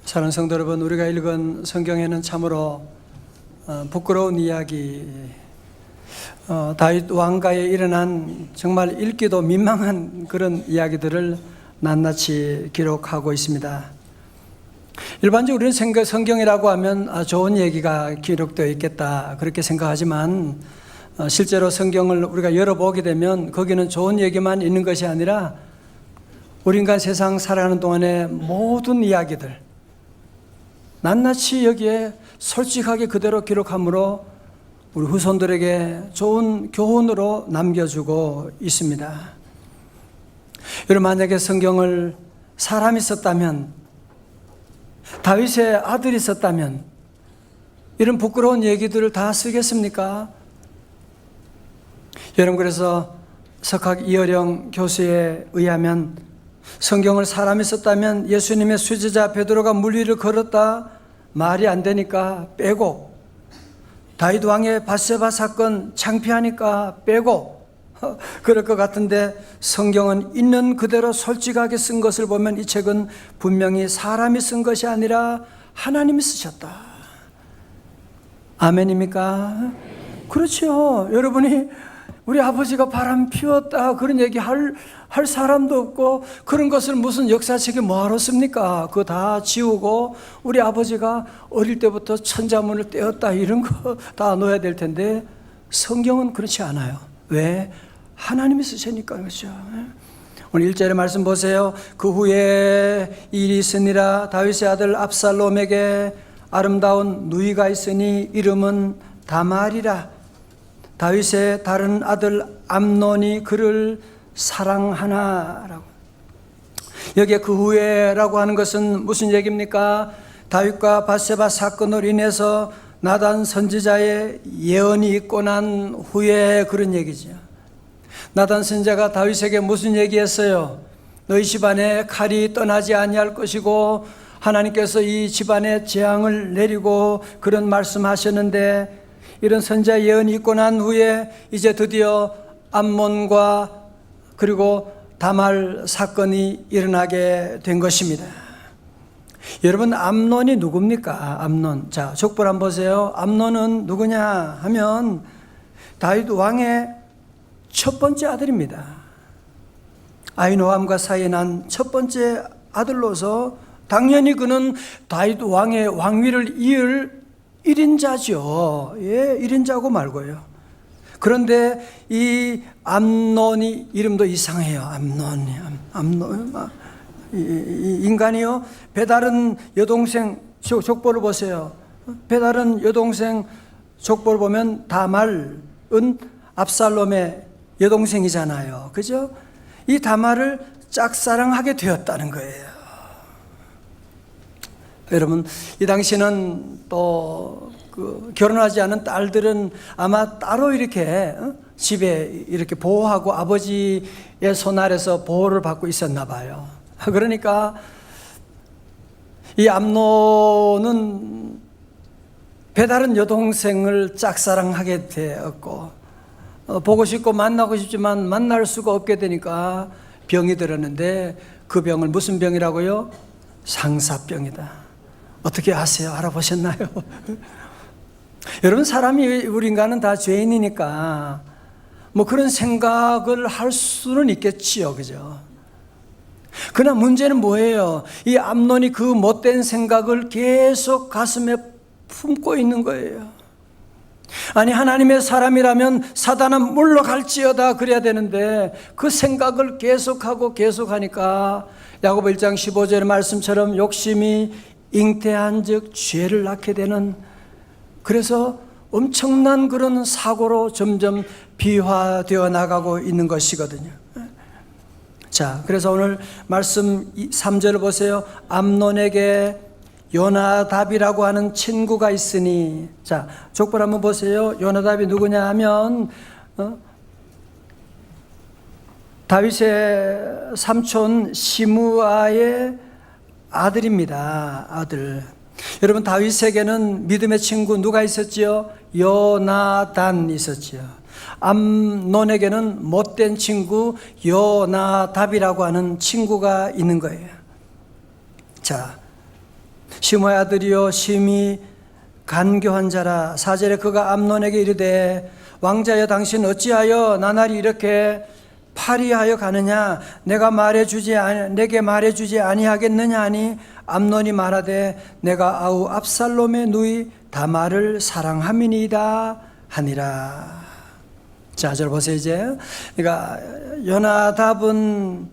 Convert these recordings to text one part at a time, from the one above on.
사랑하는 성도 여러분, 우리가 읽은 성경에는 참으로 부끄러운 이야기, 다윗 왕가에 일어난 정말 읽기도 민망한 그런 이야기들을 낱낱이 기록하고 있습니다. 일반적으로 우리는 성경이라고 하면 좋은 얘기가 기록되어 있겠다 그렇게 생각하지만 실제로 성경을 우리가 열어보게 되면 거기는 좋은 얘기만 있는 것이 아니라 우리 인간 세상 살아가는 동안의 모든 이야기들 낱낱이 여기에 솔직하게 그대로 기록함으로 우리 후손들에게 좋은 교훈으로 남겨주고 있습니다. 여러분, 만약에 성경을 사람이 썼다면, 다윗의 아들이 썼다면 이런 부끄러운 얘기들을 다 쓰겠습니까? 여러분, 그래서 석학 이어령 교수에 의하면 성경을 사람이 썼다면 예수님의 수제자 베드로가 물 위를 걸었다 말이 안 되니까 빼고, 다윗 왕의 밧세바 사건 창피하니까 빼고 그럴 것 같은데, 성경은 있는 그대로 솔직하게 쓴 것을 보면 이 책은 분명히 사람이 쓴 것이 아니라 하나님이 쓰셨다. 아멘입니까? 그렇죠. 여러분이 우리 아버지가 바람 피웠다 그런 얘기 할 사람도 없고, 그런 것을 무슨 역사책에 뭐하러 씁니까? 그거 다 지우고 우리 아버지가 어릴 때부터 천자문을 떼었다 이런 거 다 넣어야 될 텐데, 성경은 그렇지 않아요. 왜? 하나님이 쓰시니까. 그렇죠. 오늘 1절의 말씀 보세요. 그 후에 일이 있으니라. 다윗의 아들 압살롬에게 아름다운 누이가 있으니 이름은 다말이라. 다윗의 다른 아들 암논이 그를 사랑하나라고. 여기에 그 후에라고 하는 것은 무슨 얘기입니까? 다윗과 밧세바 사건으로 인해서 나단 선지자의 예언이 있고 난 후에 그런 얘기죠. 나단 선지자가 다윗에게 무슨 얘기했어요? 너희 집안에 칼이 떠나지 아니할 것이고 하나님께서 이 집안에 재앙을 내리고 그런 말씀하셨는데, 이런 선지자 예언이 있고 난 후에 이제 드디어 암몬과 그리고 다말 사건이 일어나게 된 것입니다. 여러분, 암논이 누굽니까? 암논. 자, 족보를 한번 보세요. 암논은 누구냐 하면 다윗 왕의 첫 번째 아들입니다. 아히노암과 사이에 난 첫 번째 아들로서 당연히 그는 다윗 왕의 왕위를 이을 1인자죠. 예, 1인자고 말고요. 그런데 이 암논이 이름도 이상해요. 암논. 이 인간이요. 배다른 여동생 족보를 보세요. 배다른 여동생 족보를 보면 다말은 압살롬의 여동생이잖아요. 그죠? 이 다말을 짝사랑하게 되었다는 거예요. 여러분, 이 당시는 또 결혼하지 않은 딸들은 아마 따로 이렇게 집에 이렇게 보호하고 아버지의 손 아래서 보호를 받고 있었나 봐요. 그러니까 이 암논은 배다른 여동생을 짝사랑하게 되었고, 보고 싶고 만나고 싶지만 만날 수가 없게 되니까 병이 들었는데, 그 병을 무슨 병이라고요? 상사병이다. 어떻게 아세요? 알아보셨나요? 여러분, 사람이, 우리 인간은 다 죄인이니까 뭐 그런 생각을 할 수는 있겠지요. 그죠? 그러나 문제는 뭐예요? 이 암논이 그 못된 생각을 계속 가슴에 품고 있는 거예요. 아니, 하나님의 사람이라면 사단은 물러갈지어다 그래야 되는데 그 생각을 계속하고 계속하니까 야고보 1장 15절의 말씀처럼 욕심이 잉태한 즉 죄를 낳게 되는, 그래서 엄청난 그런 사고로 점점 비화되어 나가고 있는 것이거든요. 자, 그래서 오늘 말씀 3절을 보세요. 암논에게 요나답이라고 하는 친구가 있으니. 자, 족보를 한번 보세요. 요나답이 누구냐 하면 다윗의 삼촌 시므아의 아들입니다. 아들. 여러분, 다윗에게는 믿음의 친구 누가 있었지요? 요나단이 있었지요. 암논에게는 못된 친구 요나답이라고 하는 친구가 있는 거예요. 자, 시므의 아들이요 심히 간교한 자라. 4절에 그가 암논에게 이르되 왕자여 당신 어찌하여 나날이 이렇게 파리하여 가느냐? 내게 말해주지 아니하겠느냐 하니 암논이 말하되 내가 아우 압살롬의 누이 다말을 사랑함이니이다 하니라. 자, 저 보세요. 이제 그러니까 요나답은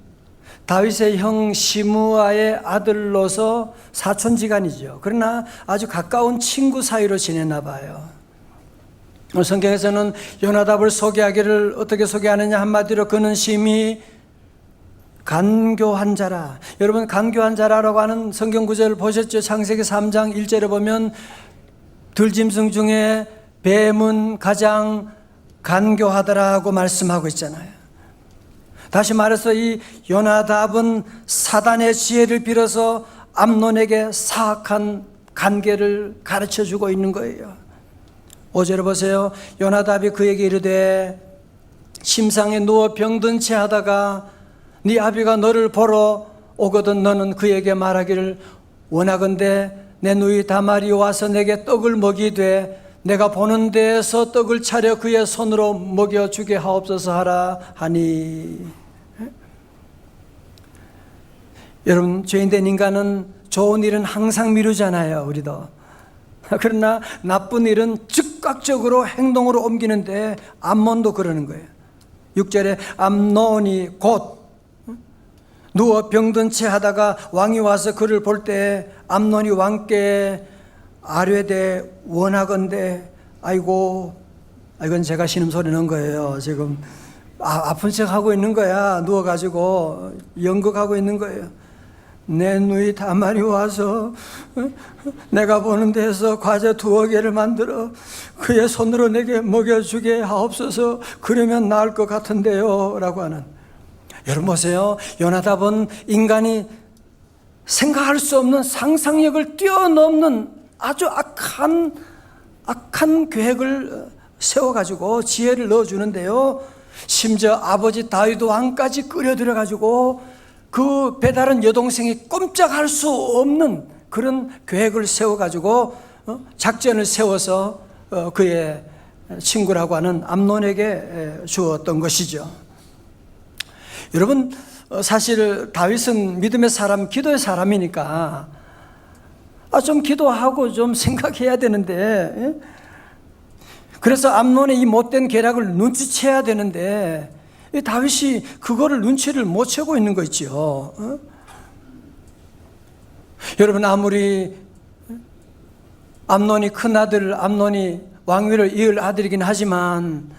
다윗의 형 시므아의 아들로서 사촌지간이죠. 그러나 아주 가까운 친구 사이로 지냈나 봐요. 성경에서는 요나답을 소개하기를 어떻게 소개하느냐? 한마디로 그는 심히 간교한 자라. 여러분, 간교한 자라라고 하는 성경 구절을 보셨죠? 창세기 3장 1절에 보면 들짐승 중에 뱀은 가장 간교하더라고 말씀하고 있잖아요. 다시 말해서 이 요나답은 사단의 지혜를 빌어서 암논에게 사악한 관계를 가르쳐주고 있는 거예요. 5절에 보세요. 요나답이 그에게 이르되 심상에 누워 병든 채 하다가 네 아비가 너를 보러 오거든 너는 그에게 말하기를 원하건대 내 누이 다말이 와서 내게 떡을 먹이되 내가 보는 데에서 떡을 차려 그의 손으로 먹여주게 하옵소서 하라 하니. 여러분, 죄인된 인간은 좋은 일은 항상 미루잖아요. 우리도. 그러나 나쁜 일은 즉각적으로 행동으로 옮기는데 암논도 그러는 거예요. 6절에 암논이 곧 누워 병든 채 하다가 왕이 와서 그를 볼 때 암논이 왕께 아뢰되 원하건대. 아이고, 이건 제가 신음소리 넣은 거예요. 지금 아픈 척 하고 있는 거야. 누워가지고 연극하고 있는 거예요. 내 누이 다말이 와서 내가 보는 데서 과자 2개를 만들어 그의 손으로 내게 먹여주게 하옵소서. 그러면 나을 것 같은데요 라고 하는. 여러분 보세요. 요나답은 인간이 생각할 수 없는 상상력을 뛰어넘는 아주 악한 계획을 세워가지고 지혜를 넣어주는데요. 심지어 아버지 다윗 왕까지 끌어들여가지고 그 배다른 여동생이 꼼짝할 수 없는 그런 계획을 세워가지고 작전을 세워서 그의 친구라고 하는 암논에게 주었던 것이죠. 여러분, 사실 다윗은 믿음의 사람, 기도의 사람이니까 좀 기도하고 좀 생각해야 되는데, 그래서 암논의 이 못된 계략을 눈치채야 되는데 다윗이 그거를 눈치를 못 채고 있는 거 있죠. 여러분, 아무리 암논이 큰아들, 암논이 왕위를 이을 아들이긴 하지만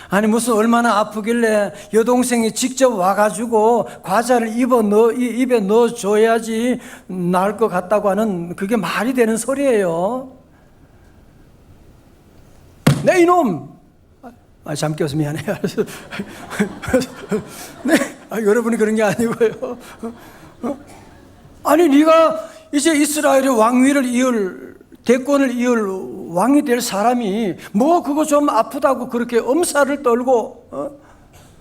아니 무슨 얼마나 아프길래 여동생이 직접 와가지고 과자를 입에 넣어줘야지 나을 것 같다고 하는, 그게 말이 되는 소리예요. 네 이놈! 잠 깨워서 미안해요. 네, 여러분이 그런 게 아니고요. 아니 네가 이제 이스라엘의 왕위를 이을, 대권을 이을 왕이 될 사람이 뭐 그거 좀 아프다고 그렇게 엄살을 떨고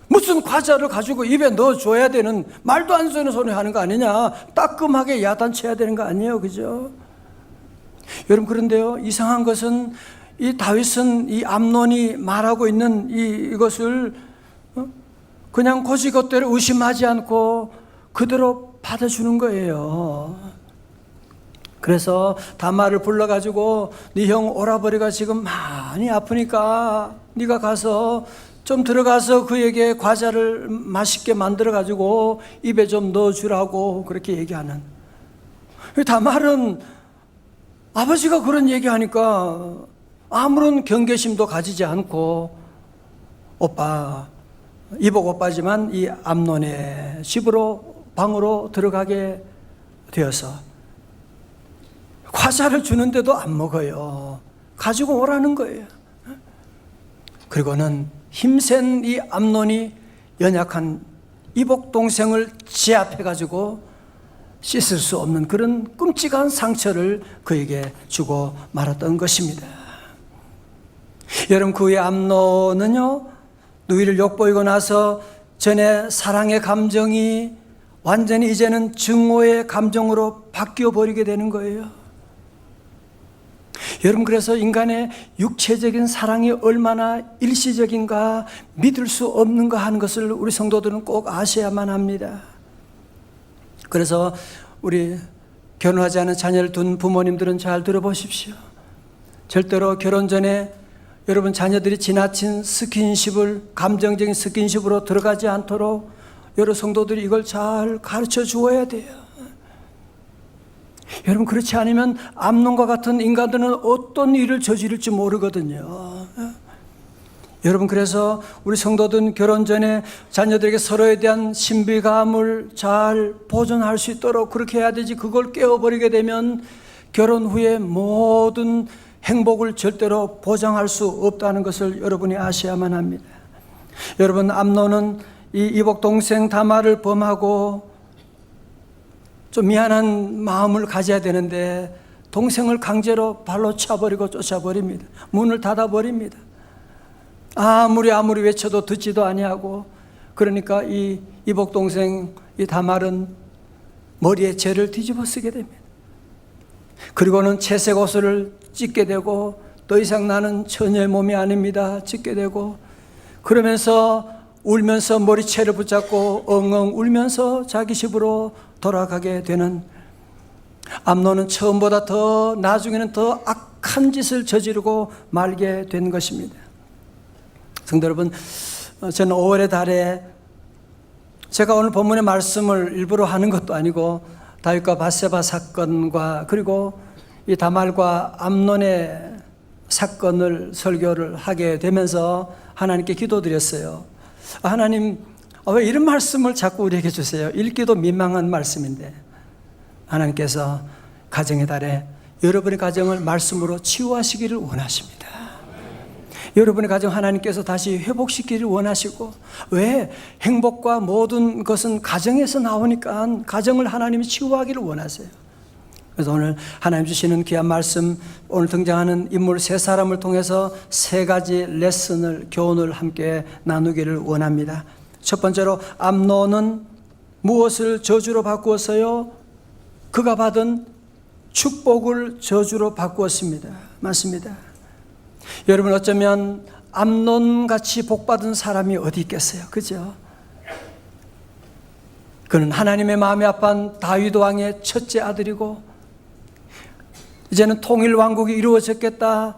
무슨 과자를 가지고 입에 넣어줘야 되는, 말도 안 되는 소리 하는 거 아니냐. 따끔하게 야단쳐야 되는 거 아니에요, 그죠? 여러분, 그런데요, 이상한 것은 이 다윗은 이 암논이 말하고 있는 이것을 그냥 고지것대로 의심하지 않고 그대로 받아주는 거예요. 그래서 다말을 불러가지고 네 형 오라버리가 지금 많이 아프니까 네가 가서 좀 들어가서 그에게 과자를 맛있게 만들어가지고 입에 좀 넣어주라고 그렇게 얘기하는. 다말은 아버지가 그런 얘기하니까 아무런 경계심도 가지지 않고 이복 오빠지만 이 암논의 집으로, 방으로 들어가게 되어서 과자를 주는데도 안 먹어요. 가지고 오라는 거예요. 그리고는 힘센 이 암논이 연약한 이복 동생을 제압해가지고 씻을 수 없는 그런 끔찍한 상처를 그에게 주고 말았던 것입니다. 여러분, 그의 암논은요, 누이를 욕보이고 나서 전에 사랑의 감정이 완전히 이제는 증오의 감정으로 바뀌어 버리게 되는 거예요. 여러분, 그래서 인간의 육체적인 사랑이 얼마나 일시적인가, 믿을 수 없는가 하는 것을 우리 성도들은 꼭 아셔야만 합니다. 그래서 우리 결혼하지 않은 자녀를 둔 부모님들은 잘 들어보십시오. 절대로 결혼 전에 여러분 자녀들이 지나친 스킨십을, 감정적인 스킨십으로 들어가지 않도록 여러 성도들이 이걸 잘 가르쳐 주어야 돼요. 여러분, 그렇지 않으면 암논과 같은 인간들은 어떤 일을 저지를지 모르거든요. 여러분, 그래서 우리 성도들은 결혼 전에 자녀들에게 서로에 대한 신비감을 잘 보존할 수 있도록 그렇게 해야 되지, 그걸 깨워버리게 되면 결혼 후에 모든 행복을 절대로 보장할 수 없다는 것을 여러분이 아셔야만 합니다. 여러분, 암논은 이 이복 동생 다말을 범하고 좀 미안한 마음을 가져야 되는데 동생을 강제로 발로 차버리고 쫓아버립니다. 문을 닫아버립니다. 아무리 외쳐도 듣지도 아니하고, 그러니까 이 이복 동생 이 다말은 머리에 죄를 뒤집어 쓰게 됩니다. 그리고는 채색 옷을 찢게 되고, 더 이상 나는 처녀의 몸이 아닙니다 찢게 되고, 그러면서 울면서 머리채를 붙잡고 엉엉 울면서 자기 집으로 돌아가게 되는, 암논은 처음보다 더 나중에는 더 악한 짓을 저지르고 말게 된 것입니다. 성도 여러분, 저는 5월의 달에 제가 오늘 본문의 말씀을 일부러 하는 것도 아니고 다윗과 밧세바 사건과 그리고 이 다말과 암논의 사건을 설교를 하게 되면서 하나님께 기도드렸어요. 하나님, 왜 이런 말씀을 자꾸 우리에게 주세요? 읽기도 민망한 말씀인데. 하나님께서 가정의 달에 여러분의 가정을 말씀으로 치유하시기를 원하십니다. 여러분의 가정 하나님께서 다시 회복시키기를 원하시고, 왜? 행복과 모든 것은 가정에서 나오니까 가정을 하나님이 치유하기를 원하세요. 그래서 오늘 하나님 주시는 귀한 말씀, 오늘 등장하는 인물 세 사람을 통해서 세 가지 레슨을, 교훈을 함께 나누기를 원합니다. 첫 번째로, 암논은 무엇을 저주로 바꾸었어요? 그가 받은 축복을 저주로 바꾸었습니다. 맞습니다. 여러분, 어쩌면 암논같이 복받은 사람이 어디 있겠어요? 그죠? 그는 하나님의 마음이 아픈 다윗 왕의 첫째 아들이고, 이제는 통일 왕국이 이루어졌겠다.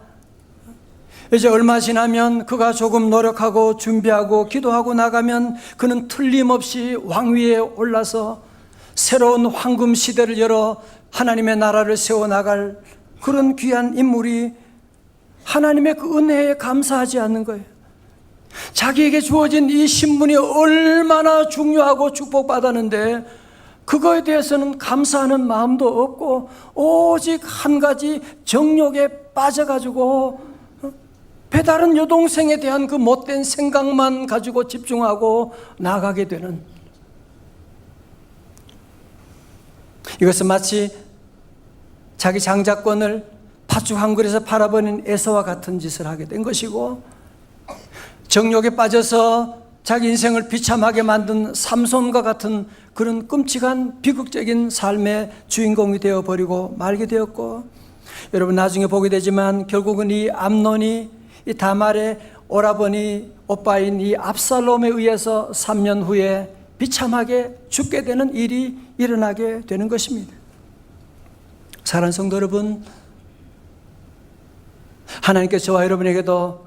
이제 얼마 지나면 그가 조금 노력하고 준비하고 기도하고 나가면 그는 틀림없이 왕위에 올라서 새로운 황금 시대를 열어 하나님의 나라를 세워나갈 그런 귀한 인물이 하나님의 그 은혜에 감사하지 않는 거예요. 자기에게 주어진 이 신분이 얼마나 중요하고 축복받았는데 그거에 대해서는 감사하는 마음도 없고 오직 한 가지 정욕에 빠져가지고 배다른 여동생에 대한 그 못된 생각만 가지고 집중하고 나가게 되는, 이것은 마치 자기 장자권을 팥죽 한 그릇에 팔아버린 에서와 같은 짓을 하게 된 것이고, 정욕에 빠져서 자기 인생을 비참하게 만든 삼손과 같은 그런 끔찍한 비극적인 삶의 주인공이 되어버리고 말게 되었고, 여러분 나중에 보게 되지만 결국은 이 암논이 이 다말의 오라버니 오빠인 이 압살롬에 의해서 3년 후에 비참하게 죽게 되는 일이 일어나게 되는 것입니다. 사랑하는 성도 여러분, 하나님께서 저와 여러분에게도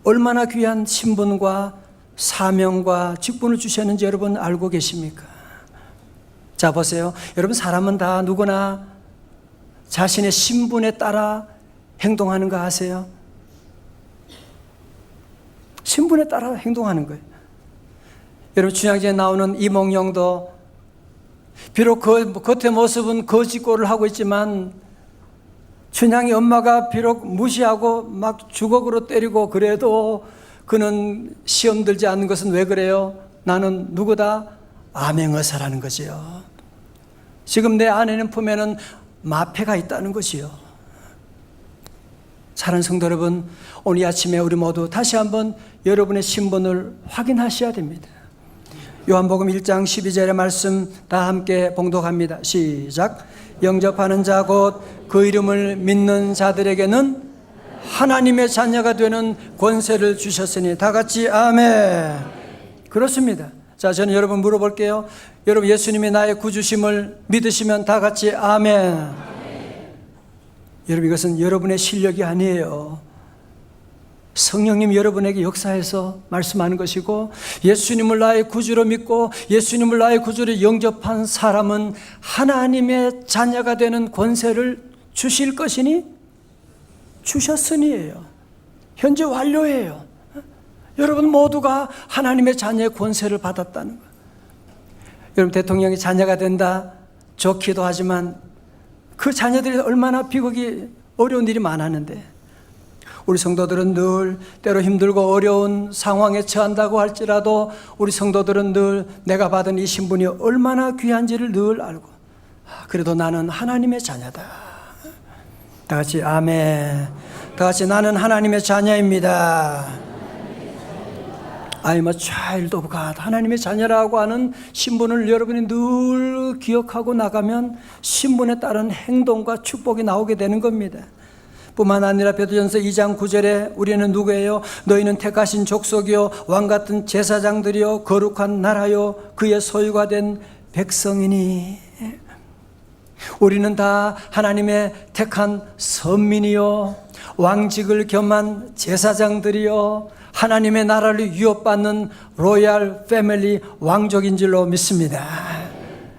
얼마나 귀한 신분과 사명과 직분을 주셨는지 여러분 알고 계십니까? 자, 보세요. 여러분, 사람은 다 누구나 자신의 신분에 따라 행동하는 거 아세요? 신분에 따라 행동하는 거예요. 여러분, 춘향전에 나오는 이몽룡도 비록 그 겉의 모습은 거짓골을 하고 있지만 춘향이 엄마가 비록 무시하고 막 주걱으로 때리고 그래도 그는 시험 들지 않는 것은 왜 그래요? 나는 누구다? 암행어사라는 거지요. 지금 내 안에는 품에는 마패가 있다는 것이요. 사랑하는 성도 여러분, 오늘 아침에 우리 모두 다시 한번 여러분의 신분을 확인하셔야 됩니다. 요한복음 1장 12절의 말씀 다 함께 봉독합니다. 시작. 영접하는 자 곧 그 이름을 믿는 자들에게는 하나님의 자녀가 되는 권세를 주셨으니 다 같이 아멘. 그렇습니다. 자, 저는 여러분 물어볼게요. 여러분 예수님이 나의 구주심을 믿으시면 다 같이 아멘. 여러분 이것은 여러분의 실력이 아니에요. 성령님 여러분에게 역사해서 말씀하는 것이고, 예수님을 나의 구주로 믿고 예수님을 나의 구주로 영접한 사람은 하나님의 자녀가 되는 권세를 주실 것이니 주셨으니예요. 현재 완료예요. 여러분 모두가 하나님의 자녀의 권세를 받았다는 거예요. 여러분 대통령이 자녀가 된다 좋기도 하지만 그 자녀들이 얼마나 비극이 어려운 일이 많았는데, 우리 성도들은 늘 때로 힘들고 어려운 상황에 처한다고 할지라도 우리 성도들은 늘 내가 받은 이 신분이 얼마나 귀한지를 늘 알고, 그래도 나는 하나님의 자녀다. 다 같이 아멘. 다 같이 나는 하나님의 자녀입니다. I'm a child of God. 하나님의 자녀라고 하는 신분을 여러분이 늘 기억하고 나가면 신분에 따른 행동과 축복이 나오게 되는 겁니다. 뿐만 아니라 베드로전서 2장 9절에 우리는 누구예요? 너희는 택하신 족속이요 왕같은 제사장들이요 거룩한 나라요 그의 소유가 된 백성이니. 우리는 다 하나님의 택한 선민이요 왕직을 겸한 제사장들이요 하나님의 나라를 위협받는 로얄 패밀리 왕족인 줄로 믿습니다.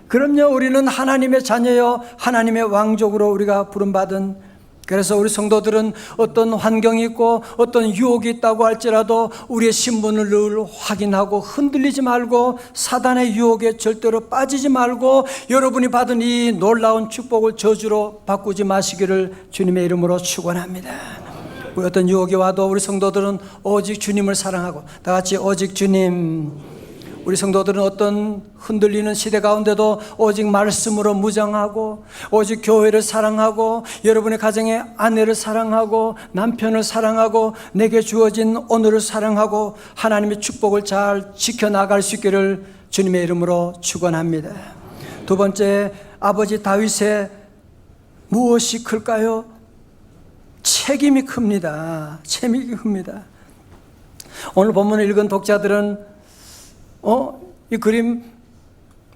그럼요, 우리는 하나님의 자녀요 하나님의 왕족으로 우리가 부름받은, 그래서 우리 성도들은 어떤 환경이 있고 어떤 유혹이 있다고 할지라도 우리의 신분을 늘 확인하고 흔들리지 말고 사단의 유혹에 절대로 빠지지 말고 여러분이 받은 이 놀라운 축복을 저주로 바꾸지 마시기를 주님의 이름으로 축원합니다. 어떤 유혹이 와도 우리 성도들은 오직 주님을 사랑하고, 다 같이 오직 주님. 우리 성도들은 어떤 흔들리는 시대 가운데도 오직 말씀으로 무장하고 오직 교회를 사랑하고 여러분의 가정의 아내를 사랑하고 남편을 사랑하고 내게 주어진 오늘을 사랑하고 하나님의 축복을 잘 지켜나갈 수 있기를 주님의 이름으로 축원합니다. 두 번째, 아버지 다윗의 무엇이 클까요? 책임이 큽니다. 책임이 큽니다. 오늘 본문을 읽은 독자들은 이 그림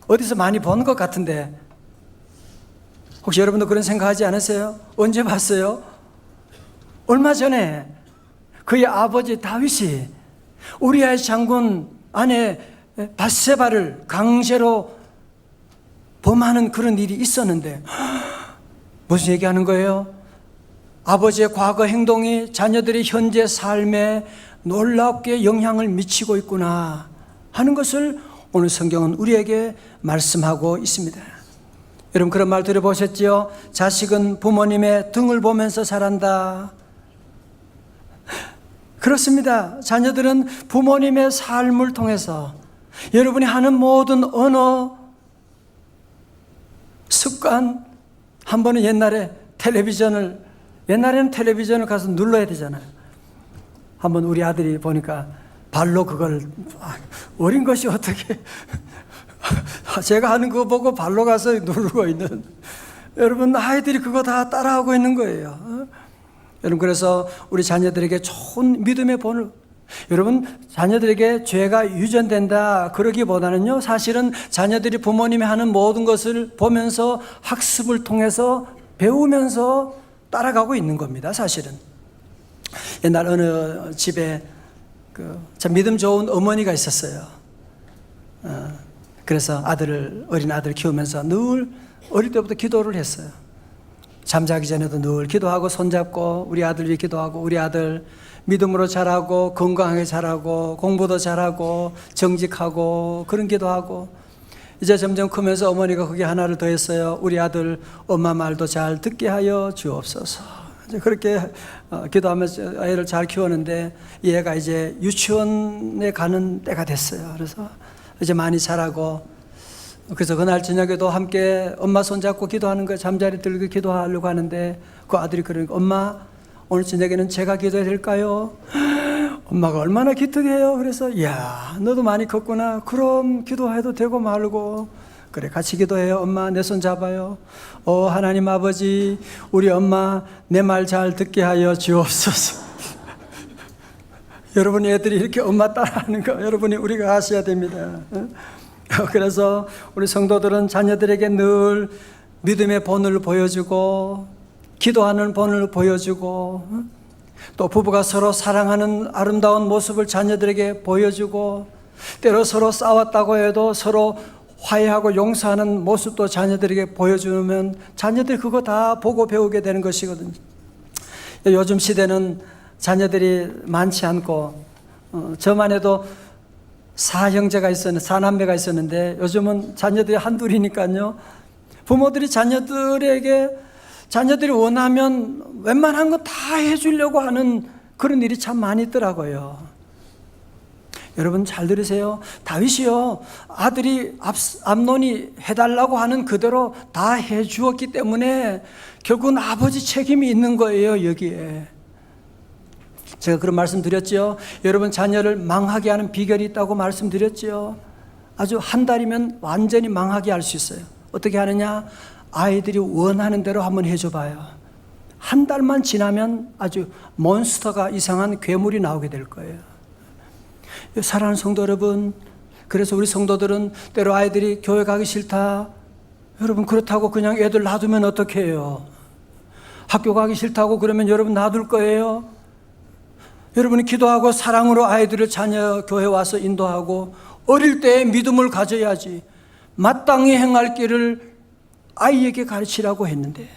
어디서 많이 본 것 같은데, 혹시 여러분도 그런 생각하지 않으세요? 언제 봤어요? 얼마 전에 그의 아버지 다윗이 우리아의 장군 아내 밧세바를 강제로 범하는 그런 일이 있었는데, 무슨 얘기하는 거예요? 아버지의 과거 행동이 자녀들의 현재 삶에 놀랍게 영향을 미치고 있구나 하는 것을 오늘 성경은 우리에게 말씀하고 있습니다. 여러분 그런 말 들어보셨지요? 자식은 부모님의 등을 보면서 자란다. 그렇습니다. 자녀들은 부모님의 삶을 통해서 여러분이 하는 모든 언어, 습관, 한 번은 옛날에는 텔레비전을 가서 눌러야 되잖아요. 한번 우리 아들이 보니까 발로 그걸, 어린 것이 어떻게 제가 하는 거 보고 발로 가서 누르고 있는, 여러분 아이들이 그거 다 따라하고 있는 거예요. 여러분 그래서 우리 자녀들에게 좋은 믿음의 본을, 여러분 자녀들에게 죄가 유전된다 그러기보다는요, 사실은 자녀들이 부모님이 하는 모든 것을 보면서 학습을 통해서 배우면서 따라가고 있는 겁니다. 사실은 옛날 어느 집에 참 믿음 좋은 어머니가 있었어요. 그래서 어린 아들 키우면서 늘 어릴 때부터 기도를 했어요. 잠자기 전에도 늘 기도하고 손잡고 우리 아들 위해 기도하고, 우리 아들 믿음으로 자라고 건강하게 자라고 공부도 잘하고 정직하고 그런 기도하고, 이제 점점 크면서 어머니가 거기 하나를 더 했어요. 우리 아들 엄마 말도 잘 듣게 하여 주옵소서. 그렇게 기도하면서 아이를 잘 키웠는데 얘가 이제 유치원에 가는 때가 됐어요. 그래서 이제 많이 자라고, 그래서 그날 저녁에도 함께 엄마 손잡고 기도하는 거예요. 잠자리 들고 기도하려고 하는데 그 아들이 그러니까, 엄마 오늘 저녁에는 제가 기도해야 될까요? 엄마가 얼마나 기특해요. 그래서 야, 너도 많이 컸구나. 그럼 기도해도 되고 말고. 그래, 같이 기도해요. 엄마, 내 손 잡아요. 하나님 아버지, 우리 엄마 내 말 잘 듣게 하여 주옵소서. 여러분이 애들이 이렇게 엄마 따라하는 거 여러분이 우리가 아셔야 됩니다. 그래서 우리 성도들은 자녀들에게 늘 믿음의 본을 보여주고 기도하는 본을 보여주고 또 부부가 서로 사랑하는 아름다운 모습을 자녀들에게 보여주고 때로 서로 싸웠다고 해도 서로 화해하고 용서하는 모습도 자녀들에게 보여주면 자녀들이 그거 다 보고 배우게 되는 것이거든요. 요즘 시대는 자녀들이 많지 않고 저만 해도 사남매가 있었는데 요즘은 자녀들이 한둘이니까요. 부모들이 자녀들이 원하면 웬만한 거 다 해주려고 하는 그런 일이 참 많이 있더라고요. 여러분 잘 들으세요. 다윗이요, 아들이 암논이 해달라고 하는 그대로 다 해주었기 때문에 결국은 아버지 책임이 있는 거예요, 여기에. 제가 그런 말씀 드렸죠. 여러분 자녀를 망하게 하는 비결이 있다고 말씀드렸죠. 아주 한 달이면 완전히 망하게 할 수 있어요. 어떻게 하느냐? 아이들이 원하는 대로 한번 해줘 봐요. 한 달만 지나면 아주 몬스터가, 이상한 괴물이 나오게 될 거예요. 사랑하는 성도 여러분, 그래서 우리 성도들은 때로 아이들이 교회 가기 싫다. 여러분 그렇다고 그냥 애들 놔두면 어떻게 해요? 학교 가기 싫다고 그러면 여러분 놔둘 거예요? 여러분이 기도하고 사랑으로 아이들을 자녀 교회 와서 인도하고 어릴 때 믿음을 가져야지. 마땅히 행할 길을 아이에게 가르치라고 했는데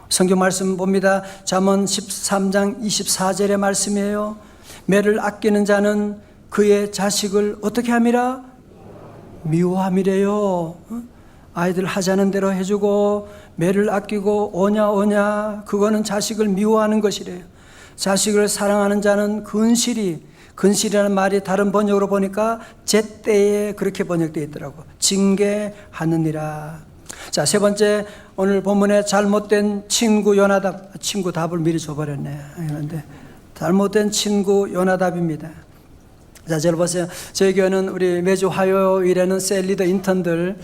성경 말씀 봅니다. 잠언 13장 24절의 말씀이에요. 매를 아끼는 자는 그의 자식을 어떻게 함이라? 미워함이래요. 아이들 하자는 대로 해주고 매를 아끼고 오냐 그거는 자식을 미워하는 것이래요. 자식을 사랑하는 자는 근실이라는 말이 다른 번역으로 보니까 제때에 그렇게 번역되어 있더라고. 징계하느니라. 자, 세 번째, 오늘 본문에 잘못된 친구 요나답. 친구 답을 미리 줘버렸네. 그런데 잘못된 친구 요나답입니다. 자, 저를 보세요. 저희 교회는 우리 매주 화요일에는 셀리더 인턴들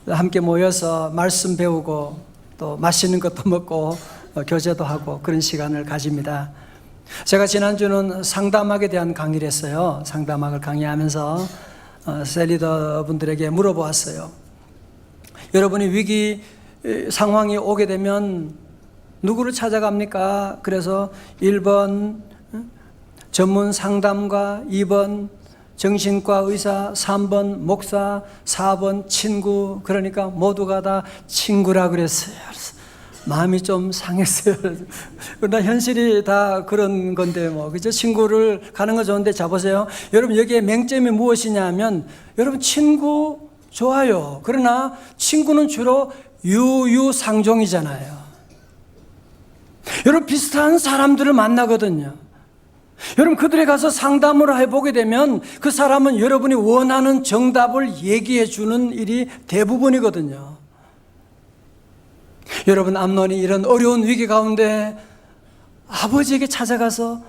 함께 모여서 말씀 배우고 또 맛있는 것도 먹고 교제도 하고 그런 시간을 가집니다. 제가 지난주는 상담학에 대한 강의를 했어요. 상담학을 강의하면서 셀리더 분들에게 물어보았어요. 여러분이 위기 상황이 오게 되면 누구를 찾아갑니까? 그래서 1번 전문 상담가, 2번 정신과 의사, 3번 목사, 4번 친구. 그러니까 모두가 다 친구라 그랬어요. 마음이 좀 상했어요. 그러나 현실이 다 그런 건데 그죠? 친구를 가는 거 좋은데 자 보세요. 여러분 여기에 맹점이 무엇이냐 하면 여러분 친구 좋아요. 그러나 친구는 주로 유유상종이잖아요. 여러분 비슷한 사람들을 만나거든요. 여러분 그들에 가서 상담을 해보게 되면 그 사람은 여러분이 원하는 정답을 얘기해 주는 일이 대부분이거든요. 여러분 암논이 이런 어려운 위기 가운데 아버지에게 찾아가서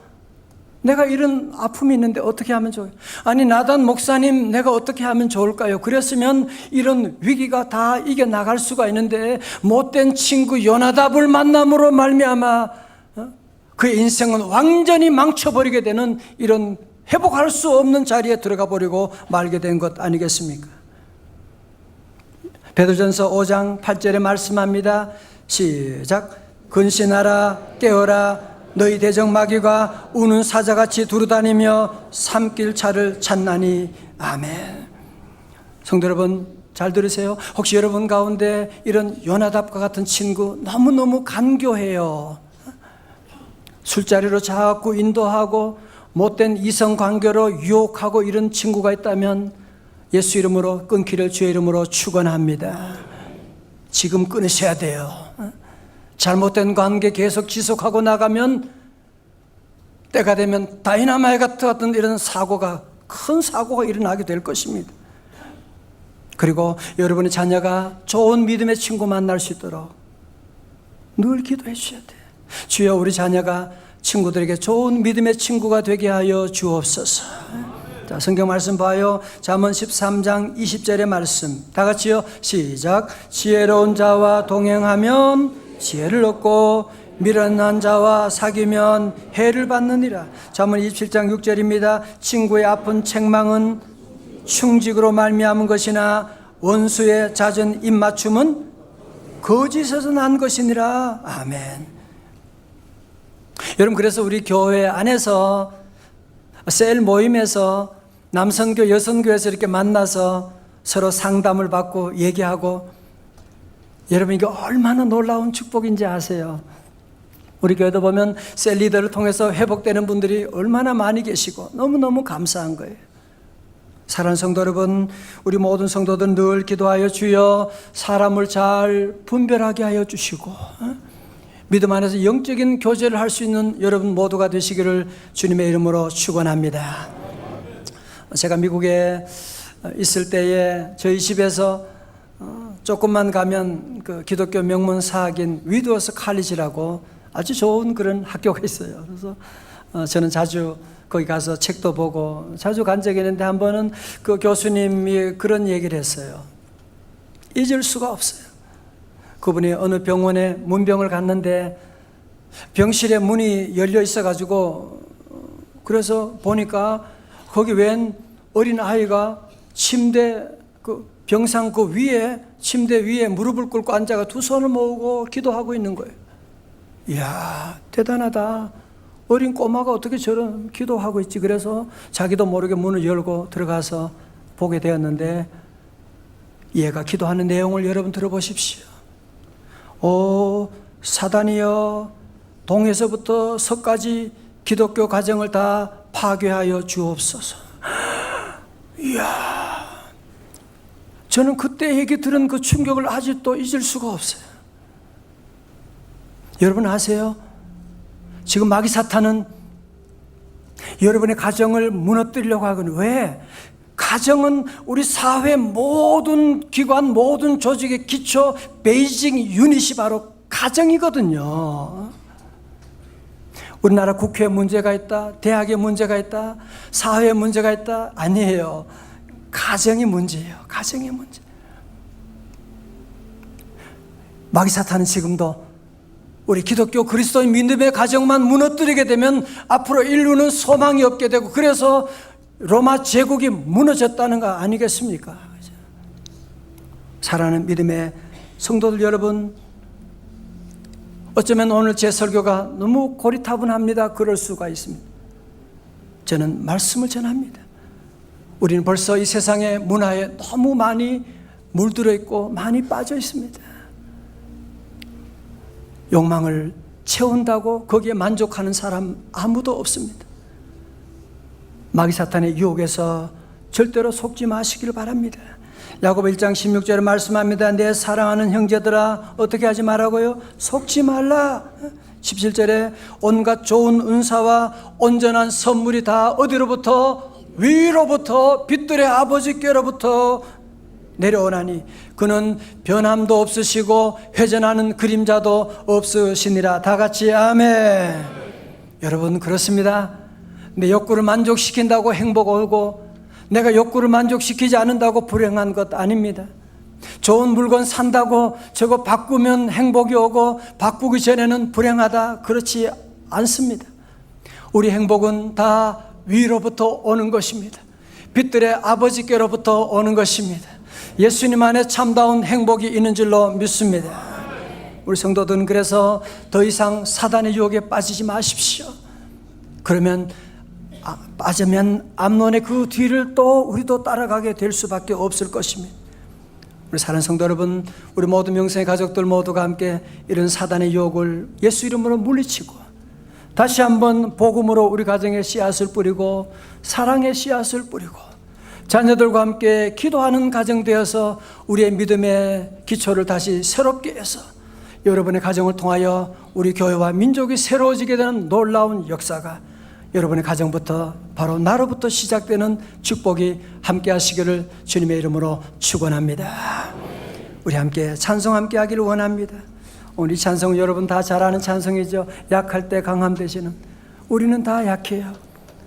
내가 이런 아픔이 있는데 어떻게 하면 좋을까요? 아니 나단 목사님 내가 어떻게 하면 좋을까요? 그랬으면 이런 위기가 다 이겨나갈 수가 있는데 못된 친구 요나답을 만남으로 말미암아 그의 인생은 완전히 망쳐버리게 되는 이런 회복할 수 없는 자리에 들어가 버리고 말게 된 것 아니겠습니까? 베드로전서 5장 8절에 말씀합니다. 시작. 근신하라 깨어라 너희 대적 마귀가 우는 사자같이 두루다니며 삼킬 차를 찾나니. 아멘. 성도 여러분 잘 들으세요. 혹시 여러분 가운데 이런 요나답과 같은 친구 너무너무 간교해요. 술자리로 자꾸 인도하고 못된 이성관계로 유혹하고 이런 친구가 있다면 예수 이름으로 끊기를 주의 이름으로 축원합니다. 지금 끊으셔야 돼요. 잘못된 관계 계속 지속하고 나가면 때가 되면 다이너마이트 같은 이런 큰 사고가 일어나게 될 것입니다. 그리고 여러분의 자녀가 좋은 믿음의 친구 만날 수 있도록 늘 기도해 주셔야 돼요. 주여 우리 자녀가 친구들에게 좋은 믿음의 친구가 되게 하여 주옵소서. 자, 성경 말씀 봐요. 잠언 13장 20절의 말씀 다 같이요. 시작. 지혜로운 자와 동행하면 지혜를 얻고 미련한 자와 사귀면 해를 받느니라. 잠언 27장 6절입니다. 친구의 아픈 책망은 충직으로 말미암은 것이나 원수의 잦은 입맞춤은 거짓에서 난 것이니라. 아멘. 여러분, 그래서 우리 교회 안에서 셀 모임에서 남선교 여선교에서 이렇게 만나서 서로 상담을 받고 얘기하고, 여러분 이게 얼마나 놀라운 축복인지 아세요? 우리 교회도 보면 셀 리더를 통해서 회복되는 분들이 얼마나 많이 계시고 너무너무 감사한 거예요. 사랑하는 성도 여러분, 우리 모든 성도들 늘 기도하여 주여 사람을 잘 분별하게 하여 주시고 믿음 안에서 영적인 교제를 할 수 있는 여러분 모두가 되시기를 주님의 이름으로 축원합니다. 제가 미국에 있을 때에 저희 집에서 조금만 가면 그 기독교 명문 사학인 위드워스 칼리지라고 아주 좋은 그런 학교가 있어요. 그래서 저는 자주 거기 가서 책도 보고 자주 간 적이 있는데, 한 번은 그 교수님이 그런 얘기를 했어요. 잊을 수가 없어요. 그분이 어느 병원에 문병을 갔는데 병실에 문이 열려 있어가지고, 그래서 보니까 거기 웬 어린 아이가 침대 그 병상 그 위에, 침대 위에 무릎을 꿇고 앉아가 두 손을 모으고 기도하고 있는 거예요. 이야, 대단하다. 어린 꼬마가 어떻게 저런 기도하고 있지. 그래서 자기도 모르게 문을 열고 들어가서 보게 되었는데, 얘가 기도하는 내용을 여러분 들어보십시오. 오 사단이여, 동에서부터 서까지 기독교 가정을 다 파괴하여 주옵소서. 이야, 저는 그때 얘기 들은 그 충격을 아직도 잊을 수가 없어요. 여러분 아세요? 지금 마귀 사탄은 여러분의 가정을 무너뜨리려고 하거든요. 왜? 가정은 우리 사회 모든 기관, 모든 조직의 기초 베이징 유닛이 바로 가정이거든요. 우리나라 국회에 문제가 있다, 대학에 문제가 있다, 사회에 문제가 있다. 아니에요. 가정이 문제예요. 가정의 문제. 마귀 사탄은 지금도 우리 기독교 그리스도인 믿음의 가정만 무너뜨리게 되면 앞으로 인류는 소망이 없게 되고, 그래서 로마 제국이 무너졌다는 거 아니겠습니까? 사랑하는 믿음의 성도들 여러분, 어쩌면 오늘 제 설교가 너무 고리타분합니다. 그럴 수가 있습니다. 저는 말씀을 전합니다. 우리는 벌써 이 세상의 문화에 너무 많이 물들어 있고 많이 빠져 있습니다. 욕망을 채운다고 거기에 만족하는 사람 아무도 없습니다. 마귀 사탄의 유혹에서 절대로 속지 마시기를 바랍니다. 야고보 1장 16절에 말씀합니다. 내 사랑하는 형제들아, 어떻게 하지 말라고요? 속지 말라. 17절에 온갖 좋은 은사와 온전한 선물이 다 어디로부터? 위로부터, 빛들의 아버지께로부터 내려오나니 그는 변함도 없으시고 회전하는 그림자도 없으시니라. 다 같이 아멘. 여러분 그렇습니다. 내 욕구를 만족시킨다고 행복 오고, 내가 욕구를 만족시키지 않는다고 불행한 것 아닙니다. 좋은 물건 산다고 저거 바꾸면 행복이 오고 바꾸기 전에는 불행하다, 그렇지 않습니다. 우리 행복은 다 위로부터 오는 것입니다. 빛들의 아버지께로부터 오는 것입니다. 예수님 안에 참다운 행복이 있는 줄로 믿습니다. 우리 성도들은 그래서 더 이상 사단의 유혹에 빠지지 마십시오. 그러면 빠지면 암논의 그 뒤를 또 우리도 따라가게 될 수밖에 없을 것입니다. 우리 사랑하는 성도 여러분, 우리 모든 명성의 가족들 모두가 함께 이런 사단의 유혹을 예수 이름으로 물리치고 다시 한번 복음으로 우리 가정에 씨앗을 뿌리고 사랑의 씨앗을 뿌리고 자녀들과 함께 기도하는 가정 되어서 우리의 믿음의 기초를 다시 새롭게 해서 여러분의 가정을 통하여 우리 교회와 민족이 새로워지게 되는 놀라운 역사가 여러분의 가정부터, 바로 나로부터 시작되는 축복이 함께 하시기를 주님의 이름으로 축원합니다. 우리 함께 찬송 함께 하기를 원합니다. 우리 찬송 여러분 다 잘 아는 찬송이죠. 약할 때 강함 되시는. 우리는 다 약해요.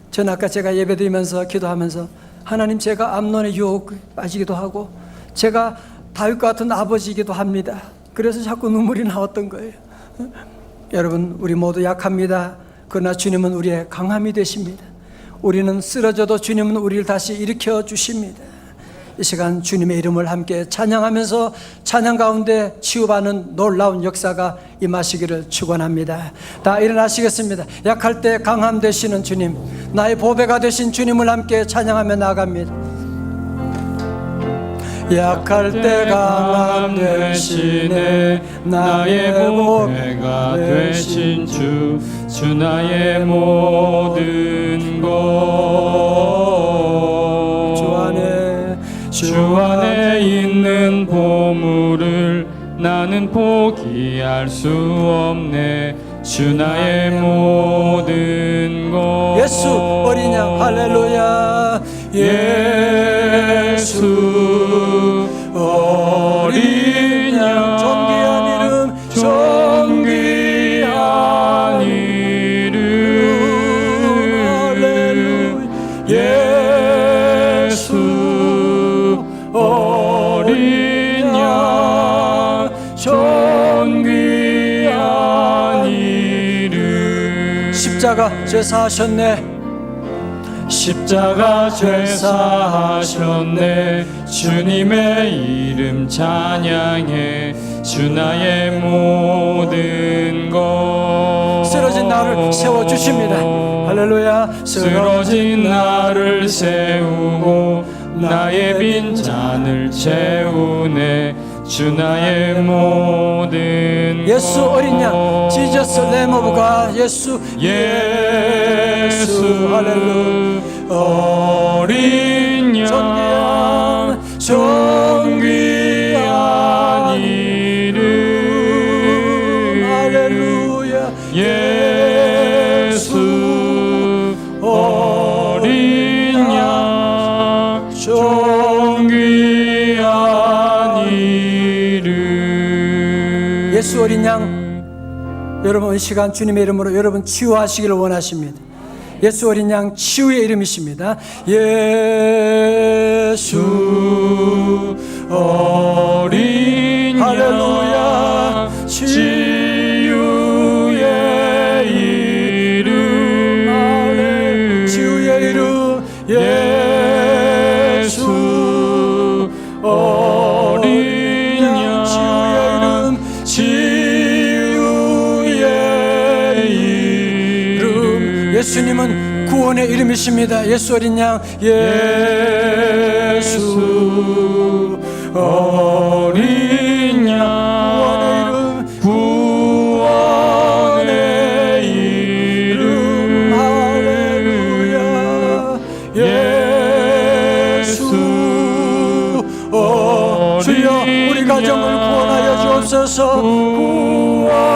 전 아까 제가 예배드리면서 기도하면서 하나님, 제가 암논의 유혹에 빠지기도 하고 제가 다윗과 같은 아버지이기도 합니다. 그래서 자꾸 눈물이 나왔던 거예요. 여러분, 우리 모두 약합니다. 그러나 주님은 우리의 강함이 되십니다. 우리는 쓰러져도 주님은 우리를 다시 일으켜 주십니다. 이 시간 주님의 이름을 함께 찬양하면서 찬양 가운데 치유받는 놀라운 역사가 임하시기를 축원합니다. 다 일어나시겠습니다. 약할 때 강함 되시는 주님, 나의 보배가 되신 주님을 함께 찬양하며 나아갑니다. 약할 때 강함 되시네 나의 보배가 되신 주 나의 모든 것 주 안에 있는 보물을 나는 포기할 수 없네 주 나의 모든 것 예수 어린 양 할렐루야 예수 어린 양 존귀한 이름 존귀한 이름 할렐루야 예수 어린 양 존귀한 이름 십자가 제사하셨네 십자가 죄사하셨네 주님의 이름 찬양해 주 나의 모든 것 쓰러진 나를 세워주십니다 할렐루야 쓰러진 나를 세우고 나의 빈잔을 채우네 주 나의 모든 예수 어린 양 지저스 램 오브 갓 예수 할렐루야 어린 양 존귀한 이름 할렐루야 예수 어린 양 존귀한 이름 예수 어린 양 여러분 이 시간 주님의 이름으로 여러분 치유하시기를 원하십니다. 예수 어린 양 치유의 이름이십니다. 예수 어린 양 할렐루야 치유의 이름 할렐루야 치유의 이름 예수 어린 양 치유의 이름 예수님은 구원의 이름이십니다. 예수 어린 양 예수 어린 양 구원의 이름 할렐루야 예수 주여 우리 가정을 구원하여 주옵소서 구원